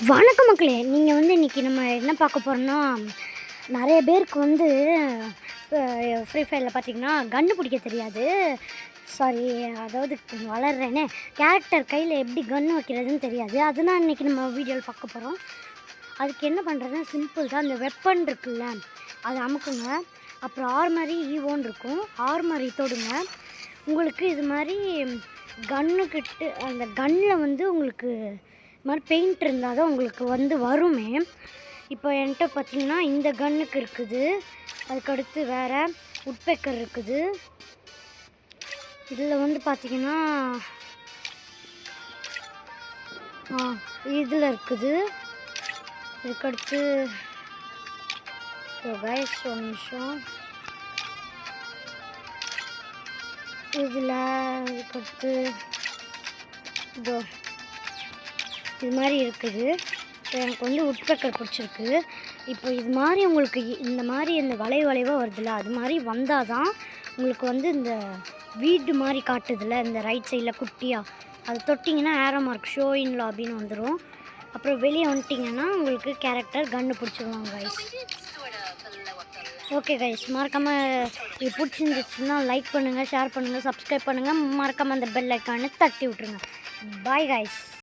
வணக்கம் மக்களே, நீங்கள் இன்றைக்கி நம்ம என்ன பார்க்க போகிறோம்னா, நிறைய பேருக்கு ஃப்ரீ ஃபயரில் பார்த்திங்கன்னா கன்று பிடிக்க தெரியாது. சாரி, அதாவது வளர்றேனே கேரக்டர் கையில் எப்படி கன்று வைக்கிறதுன்னு தெரியாது. அதுதான் இன்றைக்கி நம்ம வீடியோவில் பார்க்க போகிறோம். அதுக்கு என்ன பண்ணுறதுன்னா சிம்பிள் தான். அந்த வெப்பன் இருக்குல்ல, அதை அமுக்குங்க. அப்புறம் ஆர்மரி ஈவோன்னு இருக்கும், ஆர்மரி தொடுங்க. உங்களுக்கு இது மாதிரி கன்னுக்கிட்ட அந்த கன்னில் உங்களுக்கு இது மாதிரி பெயிண்ட் இருந்தால் தான் உங்களுக்கு வருமே. இப்போ என்கிட்ட பார்த்திங்கன்னா இந்த கன்னுக்கு இருக்குது. அதுக்கடுத்து வேறு உட்பெக்கர் இருக்குது. இதில் பார்த்திங்கன்னா இதில் இருக்குது. இதுக்கடுத்து கைஸ் ஒரு நிமிஷம், இதில் இதுக்கடுத்து இதோ இது மாதிரி இருக்குது. எனக்கு உட்பெக்கர் பிடிச்சிருக்கு. இப்போ இது மாதிரி உங்களுக்கு இந்த மாதிரி இந்த வளைவாக வருதுல்ல, அது மாதிரி வந்தால் தான் உங்களுக்கு இந்த வீடு மாதிரி காட்டுதில்ல, இந்த ரைட் சைடில் குட்டியாக அது தொட்டிங்கன்னா ஏரோ மார்க் ஷோ இன் லாபின்னு வந்துடும். அப்புறம் வெளியே வந்துட்டிங்கன்னா உங்களுக்கு கேரக்டர் கன்று பிடிச்சிருவாங்க கைஸ். ஓகே கைஸ், மறக்காமல் இது பிடிச்சிருந்துச்சுன்னா லைக் பண்ணுங்கள், ஷேர் பண்ணுங்கள், சப்ஸ்கிரைப் பண்ணுங்கள். மறக்காமல் அந்த பெல் ஐக்கானை தட்டி விட்ருங்க. Bye guys.